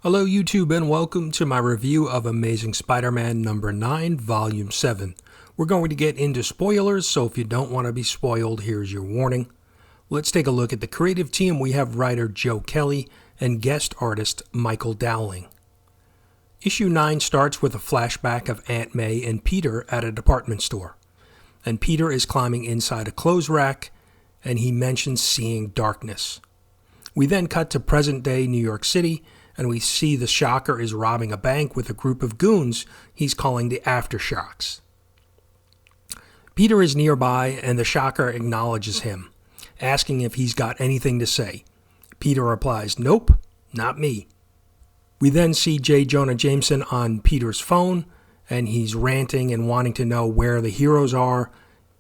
Hello YouTube and welcome to my review of Amazing Spider-Man number 9, Volume 7. We're going to get into spoilers, so if you don't want to be spoiled, here's your warning. Let's take a look at the creative team. We have writer Joe Kelly and guest artist Michael Dowling. Issue 9 starts with a flashback of Aunt May and Peter at a department store. And Peter is climbing inside a clothes rack, and he mentions seeing darkness. We then cut to present-day New York City, and we see the Shocker is robbing a bank with a group of goons he's calling the Aftershocks. Peter is nearby, and the Shocker acknowledges him, asking if he's got anything to say. Peter replies, "Nope, not me." We then see J. Jonah Jameson on Peter's phone, and he's ranting and wanting to know where the heroes are.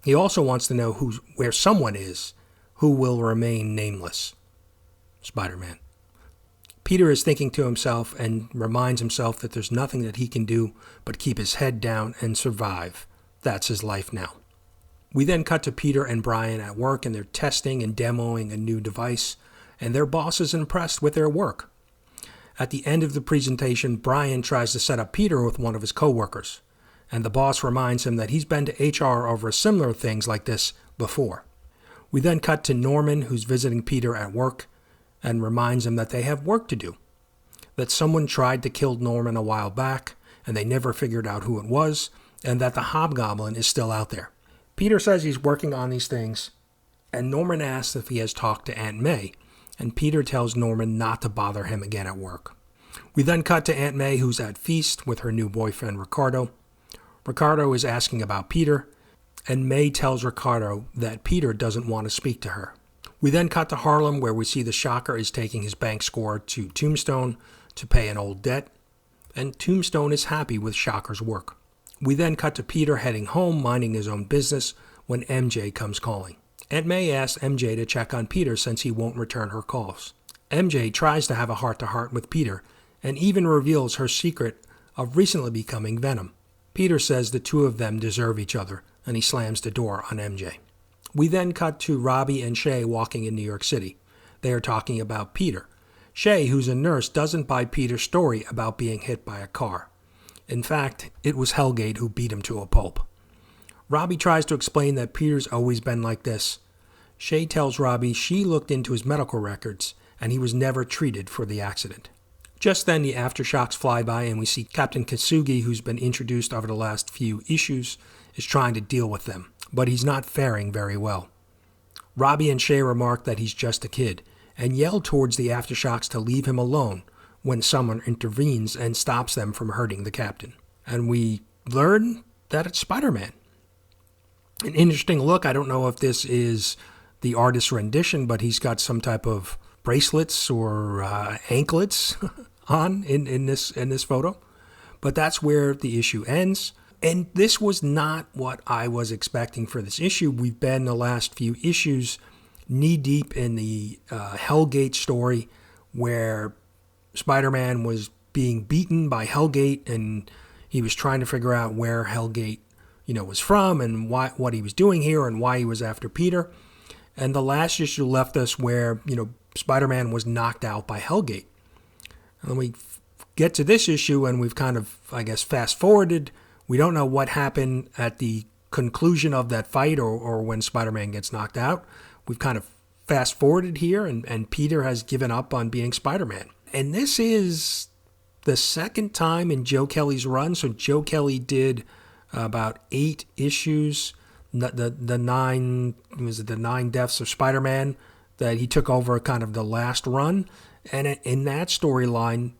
He also wants to know where someone is who will remain nameless. Spider-Man. Peter is thinking to himself and reminds himself that there's nothing that he can do but keep his head down and survive. That's his life now. We then cut to Peter and Brian at work, and they're testing and demoing a new device, and their boss is impressed with their work. At the end of the presentation, Brian tries to set up Peter with one of his coworkers, and the boss reminds him that he's been to HR over similar things like this before. We then cut to Norman, who's visiting Peter at work, and reminds him that they have work to do, that someone tried to kill Norman a while back, and they never figured out who it was, and that the Hobgoblin is still out there. Peter says he's working on these things, and Norman asks if he has talked to Aunt May, and Peter tells Norman not to bother him again at work. We then cut to Aunt May, who's at feast with her new boyfriend, Ricardo. Ricardo is asking about Peter, and May tells Ricardo that Peter doesn't want to speak to her. We then cut to Harlem, where we see the Shocker is taking his bank score to Tombstone to pay an old debt, and Tombstone is happy with Shocker's work. We then cut to Peter heading home, minding his own business, when MJ comes calling. Aunt May asks MJ to check on Peter since he won't return her calls. MJ tries to have a heart-to-heart with Peter, and even reveals her secret of recently becoming Venom. Peter says the two of them deserve each other, and he slams the door on MJ. We then cut to Robbie and Shay walking in New York City. They are talking about Peter. Shay, who's a nurse, doesn't buy Peter's story about being hit by a car. In fact, it was Hellgate who beat him to a pulp. Robbie tries to explain that Peter's always been like this. Shay tells Robbie she looked into his medical records, and he was never treated for the accident. Just then, the Aftershocks fly by, and we see Captain Kasugi, who's been introduced over the last few issues, is trying to deal with them, but he's not faring very well. Robbie and Shay remark that he's just a kid, and yell towards the Aftershocks to leave him alone when someone intervenes and stops them from hurting the captain. And we learn that it's Spider-Man. An interesting look. I don't know if this is the artist's rendition, but he's got some type of bracelets or anklets on in this photo. But that's where the issue ends. And this was not what I was expecting for this issue. We've been the last few issues knee-deep in the Hellgate story, where Spider-Man was being beaten by Hellgate, and he was trying to figure out where Hellgate, was from, and what he was doing here, and why he was after Peter. And the last issue left us where, Spider-Man was knocked out by Hellgate. And we get to this issue, and we've kind of, fast-forwarded. We don't know what happened at the conclusion of that fight or when Spider-Man gets knocked out. We've kind of fast-forwarded here, and Peter has given up on being Spider-Man. And this is the second time in Joe Kelly's run. So Joe Kelly did about 8 issues, the 9 deaths of Spider-Man, that he took over kind of the last run. And in that storyline,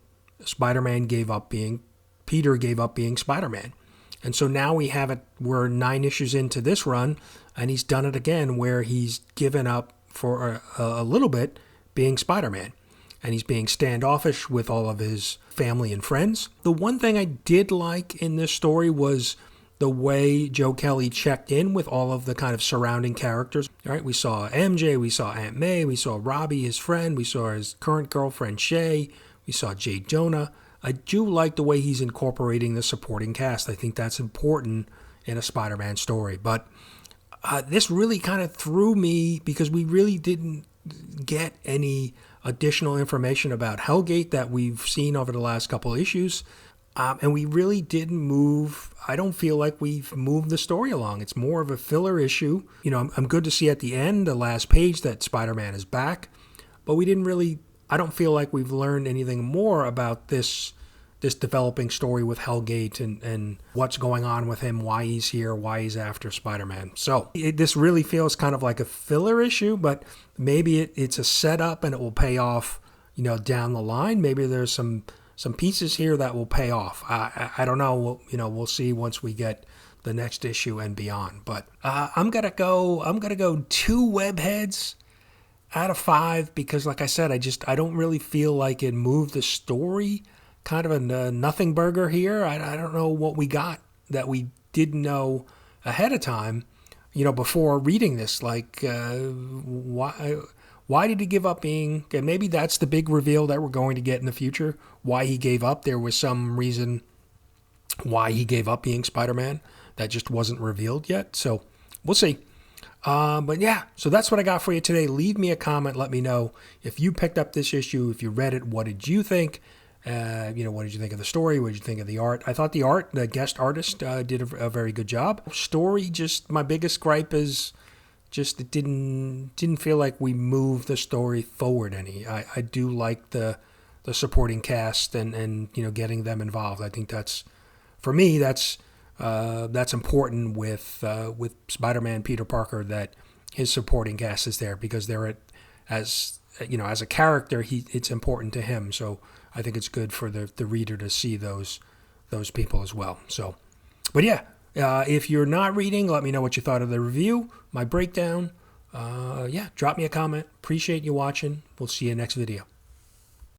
Peter gave up being Spider-Man. And so now we're 9 issues into this run, and he's done it again where he's given up for a little bit being Spider-Man. And he's being standoffish with all of his family and friends. The one thing I did like in this story was the way Joe Kelly checked in with all of the kind of surrounding characters. All right, we saw MJ, we saw Aunt May, we saw Robbie, his friend, we saw his current girlfriend Shay, we saw J. Jonah. I do like the way he's incorporating the supporting cast. I think that's important in a Spider-Man story. But this really kind of threw me because we really didn't get any additional information about Hellgate that we've seen over the last couple of issues. And we really didn't move. I don't feel like we've moved the story along. It's more of a filler issue. You know, I'm good to see at the end, the last page, that Spider-Man is back. But we didn't really, I don't feel like we've learned anything more about this developing story with Hellgate and what's going on with him, why he's here, why he's after Spider-Man. So this really feels kind of like a filler issue, but maybe it's a setup and it will pay off, you know, down the line.Maybe there's some pieces here that will pay off. I don't know. We'll see once we get the next issue and beyond. But I'm gonna go 2 web heads out of 5 because, like I said, I don't really feel like it moved the story. Kind of a nothing burger here. I don't know what we got that we didn't know ahead of time. You know, before reading this, like why did he give up being, and maybe that's the big reveal that we're going to get in the future, why he gave up. There was some reason why he gave up being Spider-Man that just wasn't revealed yet. So we'll see. But yeah, so that's what I got for you today. Leave me a comment. Let me know if you picked up this issue, if you read it, what did you think? What did you think of the story? What did you think of the art? I thought the guest artist did a very good job. Story, just my biggest gripe is just it didn't feel like we moved the story forward any. I do like the supporting cast and getting them involved. I think that's, for me, that's important with Spider-Man Peter Parker, that his supporting cast is there because they're as a character, it's important to him. So I think it's good for the reader to see those people as well. So, but yeah. If you're not reading, let me know what you thought of the review, my breakdown. Drop me a comment. Appreciate you watching. We'll see you next video.